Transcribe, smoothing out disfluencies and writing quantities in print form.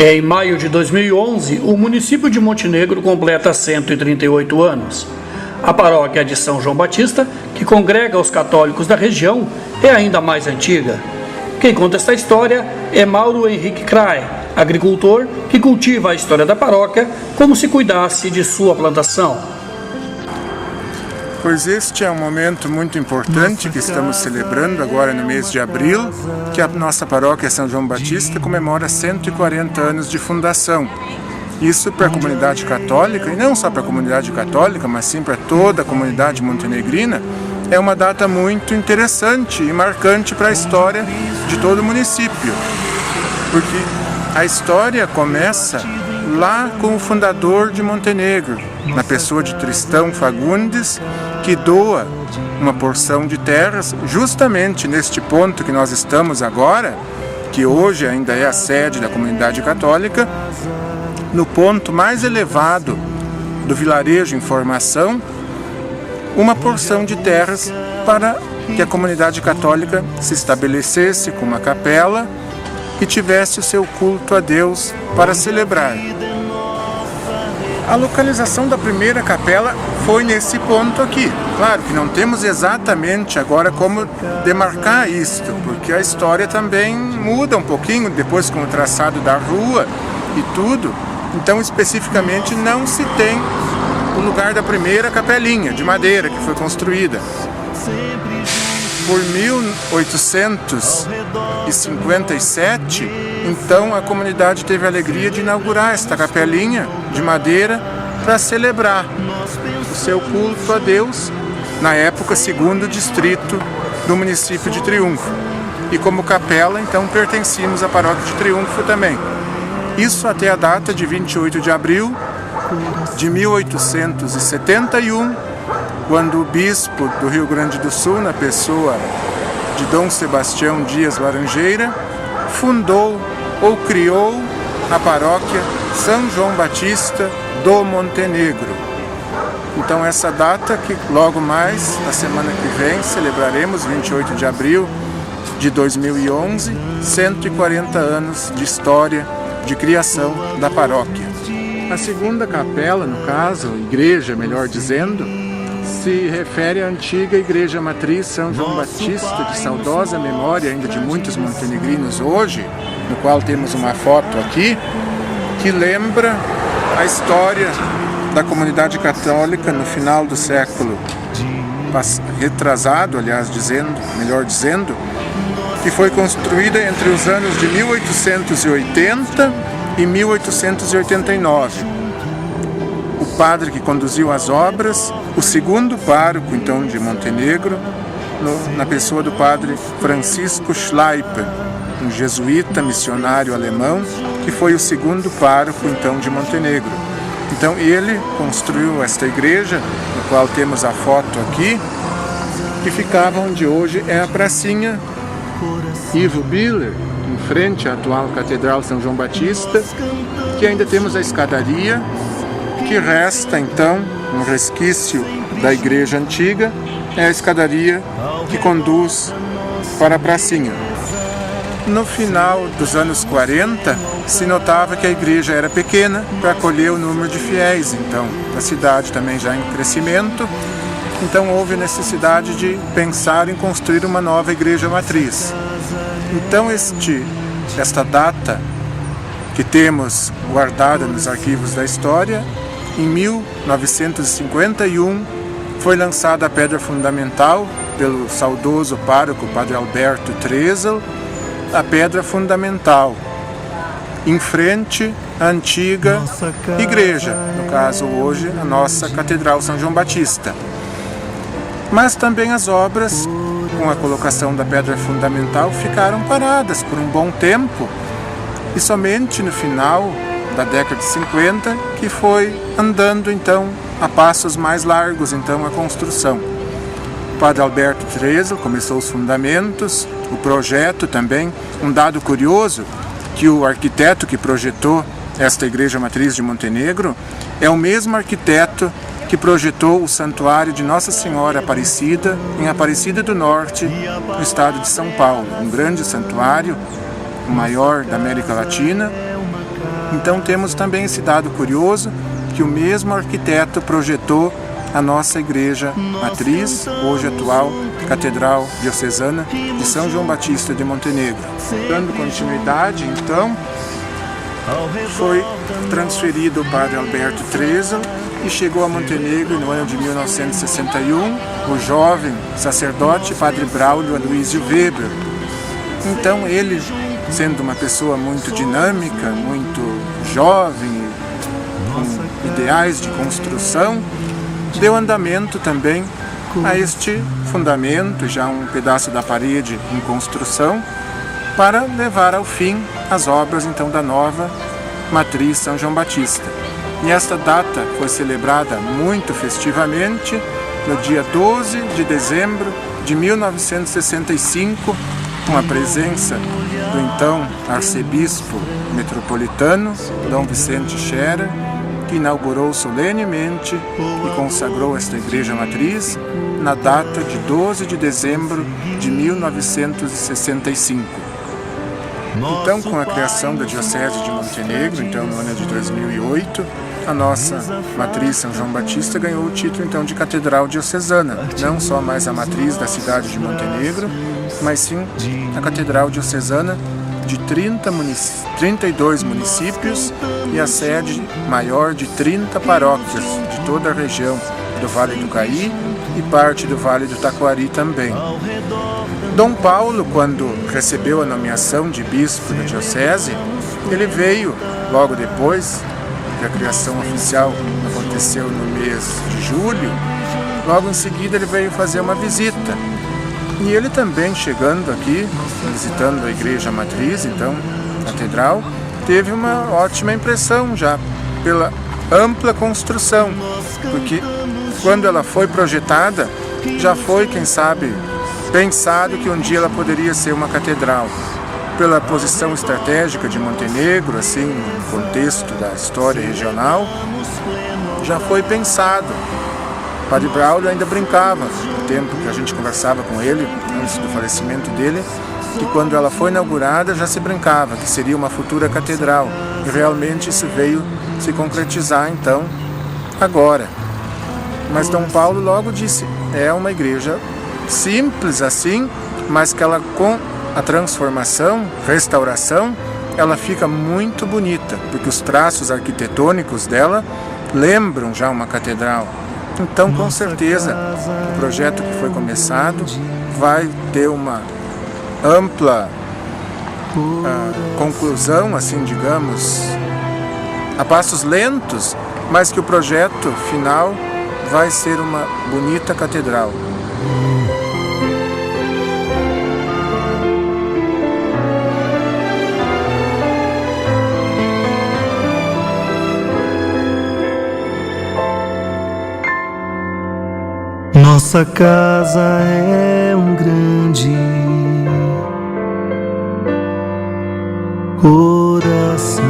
Em maio de 2011, o município de Montenegro completa 138 anos. A paróquia de São João Batista, que congrega os católicos da região, é ainda mais antiga. Quem conta esta história é Mauro Henrique Kray, agricultor que cultiva a história da paróquia como se cuidasse de sua plantação. Pois este é um momento muito importante que estamos celebrando agora no mês de abril, que a nossa paróquia São João Batista comemora 140 anos de fundação. Isso para a comunidade católica, e não só para a comunidade católica, mas sim para toda a comunidade montenegrina, é uma data muito interessante e marcante para a história de todo o município. Porque a história começa lá com o fundador de Montenegro, na pessoa de Tristão Fagundes, que doa uma porção de terras justamente neste ponto que nós estamos agora, que hoje ainda é a sede da comunidade católica, no ponto mais elevado do vilarejo em formação, uma porção de terras para que a comunidade católica se estabelecesse com uma capela e tivesse o seu culto a Deus para celebrar. A localização da primeira capela foi nesse ponto aqui. Claro que não temos exatamente agora como demarcar isto, porque a história também muda um pouquinho depois com o traçado da rua e tudo. Então, especificamente, não se tem o lugar da primeira capelinha de madeira que foi construída. Por 1857, então a comunidade teve a alegria de inaugurar esta capelinha de madeira para celebrar o seu culto a Deus, na época segundo distrito do município de Triunfo. E como capela, então, pertencíamos à paróquia de Triunfo também. Isso até a data de 28 de abril de 1871, quando o bispo do Rio Grande do Sul, na pessoa de Dom Sebastião Dias Laranjeira, fundou ou criou a paróquia São João Batista do Montenegro. Então essa data que logo mais, na semana que vem, celebraremos, 28 de abril de 2011, 140 anos de história de criação da paróquia. A segunda capela, no caso, igreja, melhor dizendo, se refere à antiga Igreja Matriz São João Batista, de saudosa memória ainda de muitos montenegrinos hoje, no qual temos uma foto aqui, que lembra a história da comunidade católica no final do século retrasado, melhor dizendo, que foi construída entre os anos de 1880 e 1889. O padre que conduziu as obras, o segundo pároco, então, de Montenegro, na pessoa do padre Francisco Schleiper, um jesuíta missionário alemão, que foi o segundo pároco, então, de Montenegro. Então, ele construiu esta igreja, no qual temos a foto aqui, que ficava onde hoje é a pracinha Ivo Biller, em frente à atual Catedral São João Batista, que ainda temos a escadaria, que resta então um resquício da igreja antiga, é a escadaria que conduz para a pracinha. No final dos anos 40, se notava que a igreja era pequena para acolher o número de fiéis, então a cidade também já em crescimento, então houve necessidade de pensar em construir uma nova igreja matriz. Então esta data que temos guardada nos arquivos da história, em 1951 foi lançada a pedra fundamental pelo saudoso pároco Padre Alberto Trezel, a pedra fundamental, em frente à antiga igreja, no caso hoje a nossa Catedral São João Batista. Mas também as obras, com a colocação da pedra fundamental, ficaram paradas por um bom tempo, e somente no final da década de 50 que foi andando então a passos mais largos então a construção. O Padre Alberto Trezel começou os fundamentos, o projeto também. Um dado curioso, que o arquiteto que projetou esta igreja matriz de Montenegro é o mesmo arquiteto que projetou o santuário de Nossa Senhora Aparecida, em Aparecida do Norte, no estado de São Paulo. Um grande santuário, o maior da América Latina, Então temos também esse dado curioso, que o mesmo arquiteto projetou a nossa igreja matriz, hoje atual Catedral Diocesana de São João Batista de Montenegro. Dando continuidade, então, foi transferido o padre Alberto Tresel e chegou a Montenegro no ano de 1961 o jovem sacerdote padre Braulio Aloysio Weber. Então ele, sendo uma pessoa muito dinâmica, muito jovem, com ideais de construção, deu andamento também a este fundamento, já um pedaço da parede em construção, para levar ao fim as obras então da nova matriz São João Batista. E esta data foi celebrada muito festivamente no dia 12 de dezembro de 1965, com a presença do então arcebispo metropolitano, Dom Vicente Scherer, que inaugurou solenemente e consagrou esta igreja matriz na data de 12 de dezembro de 1965. Então, com a criação da Diocese de Montenegro, então no ano de 2008, a nossa matriz São João Batista ganhou o título então de Catedral Diocesana, não só mais a matriz da cidade de Montenegro, mas sim a Catedral Diocesana de 32 municípios e a sede maior de 30 paróquias de toda a região do Vale do Caí e parte do Vale do Taquari também. Dom Paulo, quando recebeu a nomeação de bispo da diocese, ele veio logo depois, que a criação oficial aconteceu no mês de julho, logo em seguida ele veio fazer uma visita. E ele também, chegando aqui, visitando a igreja matriz, então, catedral, teve uma ótima impressão já pela ampla construção, porque quando ela foi projetada, já foi, quem sabe, pensado que um dia ela poderia ser uma catedral. Pela posição estratégica de Montenegro, assim, no contexto da história regional, já foi pensado. O padre Braulio ainda brincava, no tempo que a gente conversava com ele, antes do falecimento dele, que quando ela foi inaugurada já se brincava que seria uma futura catedral. E realmente isso veio se concretizar, então, agora. Mas Dom Paulo logo disse, é uma igreja simples assim, mas que ela, com a transformação, restauração, ela fica muito bonita, porque os traços arquitetônicos dela lembram já uma catedral. Então, com certeza, o projeto que foi começado vai ter uma ampla conclusão, assim, digamos, a passos lentos, mas que o projeto final vai ser uma bonita catedral. Nossa casa é um grande coração.